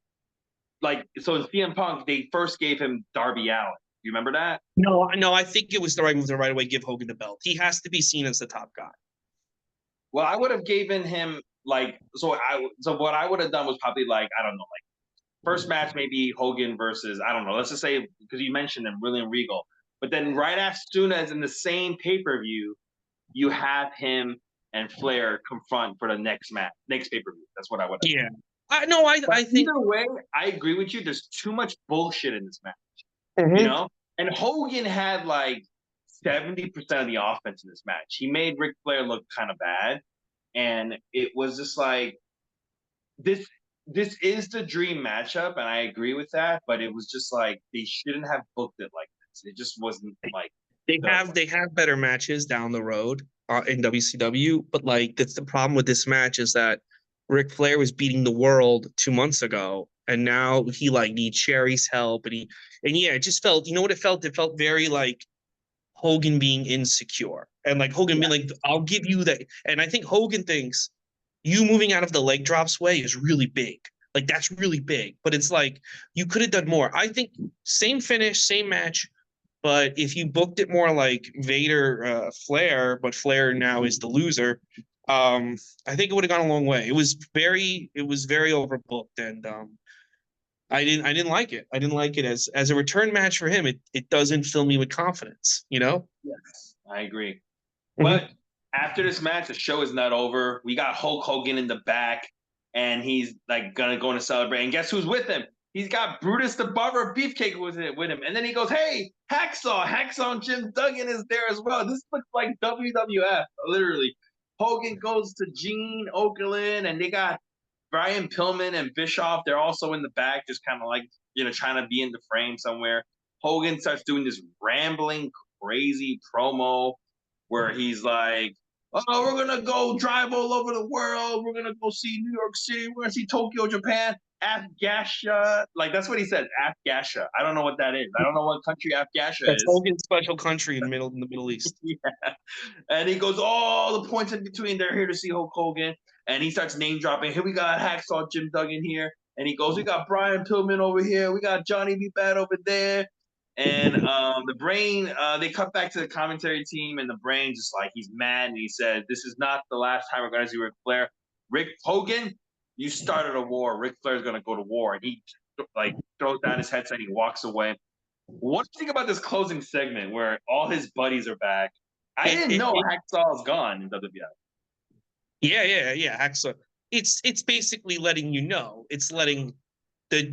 Like, so in CM Punk, they first gave him Darby Allin. You remember that? No, I think it was the right move to right away give Hogan the belt. He has to be seen as the top guy. Well, I would have given him so what I would have done was probably like, I don't know, like first match maybe Hogan versus, I don't know, let's just say, because you mentioned him, William Regal. But then right as soon as in the same pay-per-view, you have him and Flair confront for the next pay-per-view. That's what I would have done. Yeah. I think either way, I agree with you. There's too much bullshit in this match. You know? And Hogan had like 70% of the offense in this match. He made Ric Flair look kind of bad. And it was just like this is the dream matchup, and I agree with that, but it was just like they shouldn't have booked it like this. It just wasn't like they have better matches down the road in WCW, but like that's the problem with this match is that Ric Flair was beating the world 2 months ago, and now he like needs Sherry's help, and it just felt, you know what it felt? It felt very like Hogan being insecure, and like Hogan being like, "I'll give you that," and I think Hogan thinks you moving out of the leg drops way is really big. Like that's really big, but it's like you could have done more. I think same finish, same match. But if you booked it more like Vader Flair, but Flair now is the loser, I think it would have gone a long way. It was very overbooked, and I didn't like it. I didn't like it as a return match for him. It doesn't fill me with confidence, you know? Yes, I agree. But after this match, the show is not over. We got Hulk Hogan in the back, and he's like gonna go to celebrate. And guess who's with him? He's got Brutus the Barber Beefcake with him. And then he goes, "Hey, Hacksaw and Jim Duggan is there as well." This looks like WWF, literally. Hogan goes to Gene Okerlund, and they got Brian Pillman and Bischoff. They're also in the back, just kind of like, trying to be in the frame somewhere. Hogan starts doing this rambling, crazy promo where he's like, oh, we're gonna go drive all over the world. We're gonna go see New York City. We're gonna see Tokyo, Japan, Afgasha. Like that's what he said, Afgasha. I don't know what that is. I don't know what country Afgasha That's is. Hogan's special country in the Middle East. Yeah. And he goes, all the points in between. They're here to see Hulk Hogan. And he starts name dropping. Here we got Hacksaw Jim Duggan here. And he goes, we got Brian Pillman over here. We got Johnny B. Bad over there. And the Brain, they cut back to the commentary team, and the Brain just like he's mad, and he said, "This is not the last time we're going to see Ric Flair. Rick Hogan, you started a war. Ric Flair's going to go to war." And he like throws down his headset, and he walks away. What do you think about this closing segment where all his buddies are back? I didn't know Hacksaw is gone in WWF. Yeah. Hacksaw. It's basically letting you know. It's letting the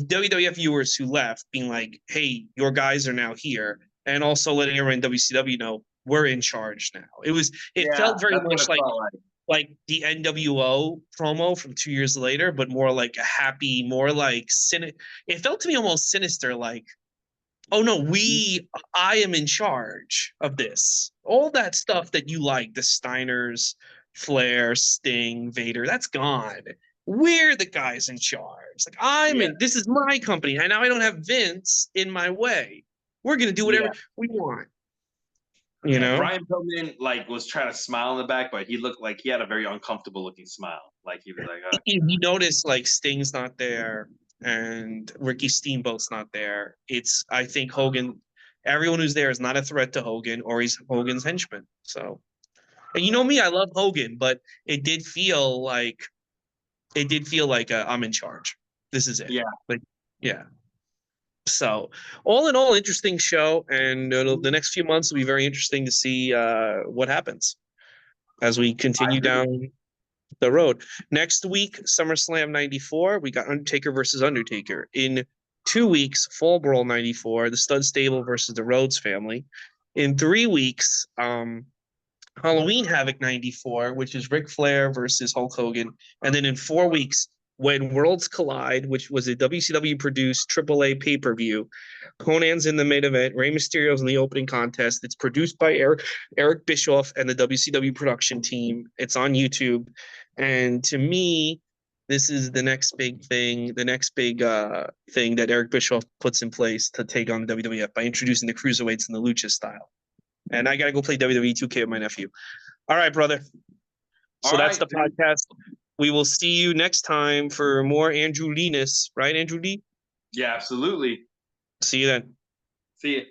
WWF viewers who left being like, hey, your guys are now here, and also letting everyone in WCW know we're in charge now. It felt very much like the NWO promo from 2 years later, but more like a happy, more like it felt to me almost sinister, like, oh no, I am in charge of this. All that stuff that you like, the Steiners, Flair, Sting, Vader, that's gone. We're the guys in charge. Like this is my company. And now I don't have Vince in my way. We're gonna do whatever we want. You know? Brian Pillman like was trying to smile in the back, but he looked like he had a very uncomfortable looking smile. Like he was like, you notice like Sting's not there and Ricky Steamboat's not there. I think Hogan, everyone who's there is not a threat to Hogan, or he's Hogan's henchman. So, and you know me, I love Hogan, but it did feel like I'm in charge. This is it. Yeah. So, all in all, interesting show, and the next few months will be very interesting to see what happens as we continue down the road. Next week, SummerSlam 94, we got Undertaker versus Undertaker. In 2 weeks, Fall Brawl 94, the Stud Stable versus the Rhodes family. In 3 weeks, Halloween Havoc 94, which is Ric Flair versus Hulk Hogan. And then in 4 weeks, When Worlds Collide, which was a WCW-produced AAA pay-per-view, Conan's in the main event, Rey Mysterio's in the opening contest. It's produced by Eric Bischoff and the WCW production team. It's on YouTube. And to me, this is the next big thing, thing that Eric Bischoff puts in place to take on the WWF by introducing the cruiserweights in the lucha style. And I got to go play WWE 2K with my nephew. All right, brother. So that's the podcast. We will see you next time for more Andrew Lee-ness. Right, Andrew Lee? Yeah, absolutely. See you then. See you.